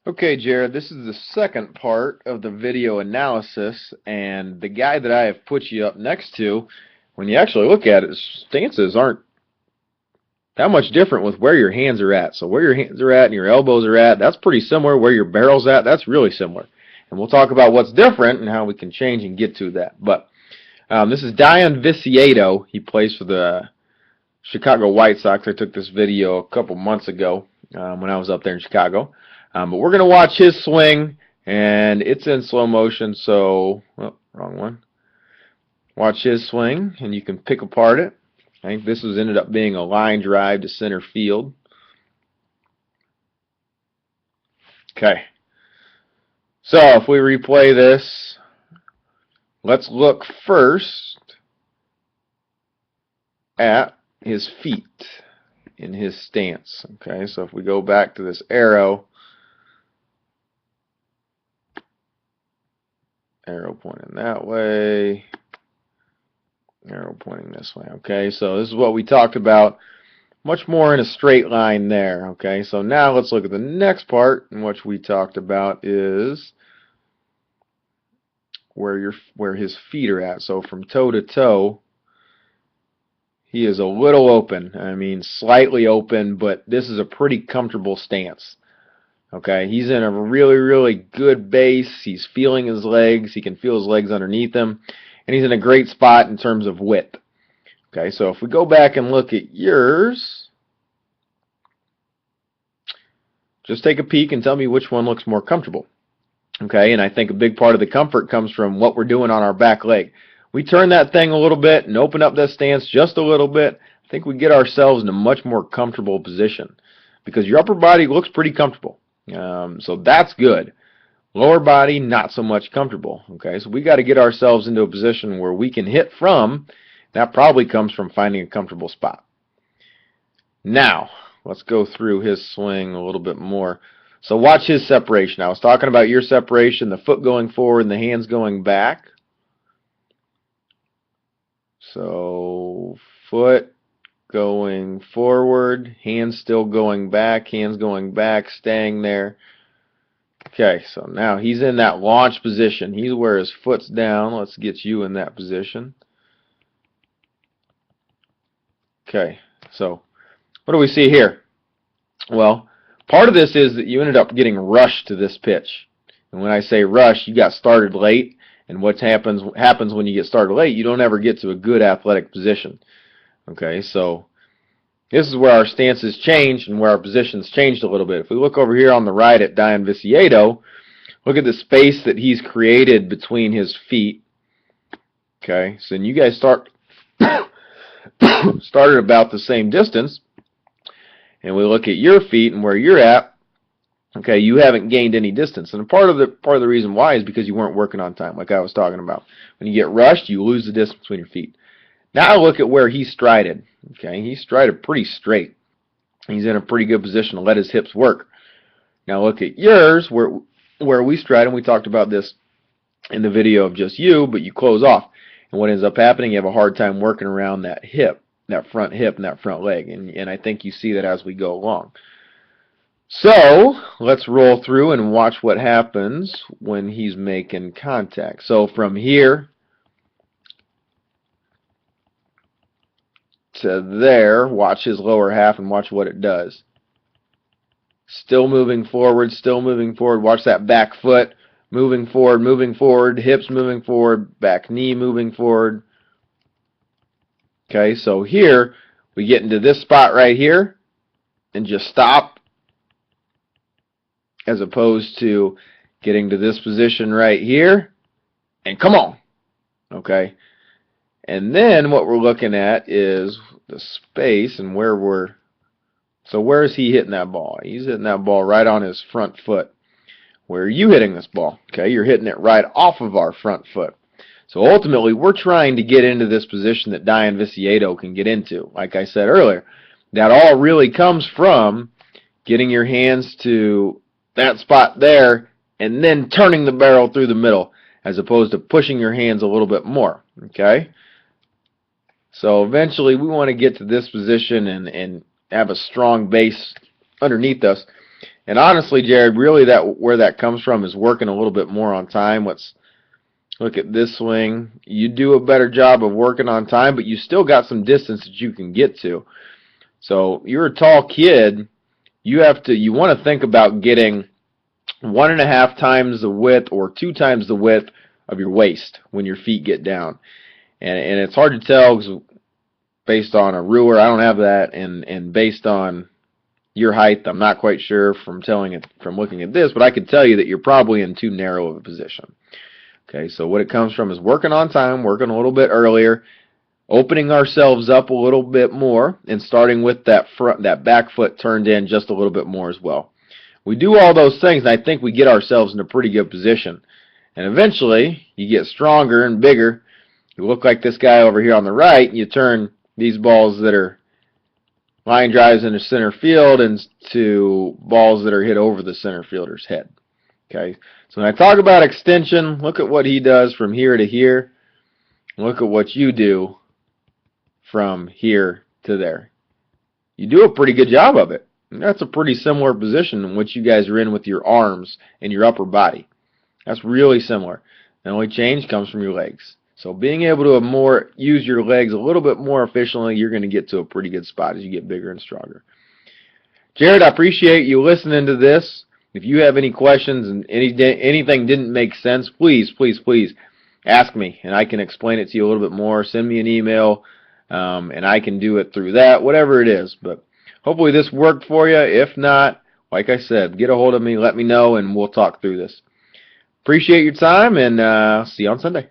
Okay, Jared, this is the second part of the video analysis, and the guy that I have put you up next to, when you actually look at it, his stances aren't that much different with where your hands are at. So where your hands are at and your elbows are at, that's pretty similar. Where your barrel's at, that's really similar. And we'll talk about what's different and how we can change and get to that. But this is Dayan Viciedo. He plays for the Chicago White Sox. I took this video a couple months ago when I was up there in Chicago. But we're going to watch his swing, and it's in slow motion, so, oh, wrong one. Watch his swing, and you can pick apart it. I think this was ended up being a line drive to center field. Okay. So if we replay this, let's look first at his feet in his stance. Okay, so if we go back to this arrow pointing that way, arrow pointing this way. Okay, so this is what we talked about, much more in a straight line there. Okay, so now let's look at the next part, in which we talked about is where his feet are at. So from toe to toe, he is a little open. I mean, slightly open, but this is a pretty comfortable stance. Okay, he's in a really, really good base. He's feeling his legs. He can feel his legs underneath him. And he's in a great spot in terms of width. Okay, so if we go back and look at yours, just take a peek and tell me which one looks more comfortable. Okay, and I think a big part of the comfort comes from what we're doing on our back leg. We turn that thing a little bit and open up that stance just a little bit. I think we get ourselves in a much more comfortable position because your upper body looks pretty comfortable. So that's good. Lower body, not so much comfortable. Okay, so we got to get ourselves into a position where we can hit from. That probably comes from finding a comfortable spot. Now, let's go through his swing a little bit more. So watch his separation. I was talking about your separation, the foot going forward and the hands going back. So foot going forward, hands still going back, staying there. Okay, so now he's in that launch position. He's where his foot's down. Let's get you in that position. Okay, so what do we see here? Well, part of this is that you ended up getting rushed to this pitch. And when I say rush, you got started late. And what happens when you get started late, you don't ever get to a good athletic position. Okay, so this is where our stances changed and where our positions changed a little bit. If we look over here on the right at Dayan Viciedo, look at the space that he's created between his feet. Okay, so you guys started about the same distance, and we look at your feet and where you're at. Okay, you haven't gained any distance, and part of the reason why is because you weren't working on time, like I was talking about. When you get rushed, you lose the distance between your feet. Now look at where he strided. Okay, he strided pretty straight. He's in a pretty good position to let his hips work. Now look at yours, where we stride, and we talked about this in the video of just you, but you close off. And what ends up happening, you have a hard time working around that hip, that front hip and that front leg. And I think you see that as we go along. So let's roll through and watch what happens when he's making contact. So from here to there, watch his lower half and watch what it does. Still moving forward, watch that back foot moving forward, hips moving forward, back knee moving forward. Okay, so here we get into this spot right here and just stop, as opposed to getting to this position right here and come on. Okay, and then what we're looking at is the space and where is he hitting that ball? He's hitting that ball right on his front foot. Where are you hitting this ball? Okay, you're hitting it right off of our front foot. So ultimately, we're trying to get into this position that Dayan Viciedo can get into. Like I said earlier, that all really comes from getting your hands to that spot there and then turning the barrel through the middle, as opposed to pushing your hands a little bit more. Okay? So eventually, we want to get to this position and have a strong base underneath us. And honestly, Jared, really where that comes from is working a little bit more on time. Let's look at this swing. You do a better job of working on time, but you still got some distance that you can get to. So you're a tall kid. You want to think about getting 1.5 times the width or 2 times the width of your waist when your feet get down. And it's hard to tell because based on a ruler, I don't have that, and based on your height, I'm not quite sure from looking at this, but I could tell you that you're probably in too narrow of a position. Okay, so what it comes from is working on time, working a little bit earlier, opening ourselves up a little bit more, and starting with that back foot turned in just a little bit more as well. We do all those things, and I think we get ourselves in a pretty good position. And eventually, you get stronger and bigger. You look like this guy over here on the right, and you turn these balls that are line drives into center field into balls that are hit over the center fielder's head. Okay, so when I talk about extension, look at what he does from here to here. Look at what you do from here to there. You do a pretty good job of it. And that's a pretty similar position in which you guys are in with your arms and your upper body. That's really similar. The only change comes from your legs. So being able to use your legs a little bit more efficiently, you're going to get to a pretty good spot as you get bigger and stronger. Jared, I appreciate you listening to this. If you have any questions and anything didn't make sense, please ask me, and I can explain it to you a little bit more. Send me an email, and I can do it through that, whatever it is. But hopefully this worked for you. If not, like I said, get a hold of me, let me know, and we'll talk through this. Appreciate your time, and see you on Sunday.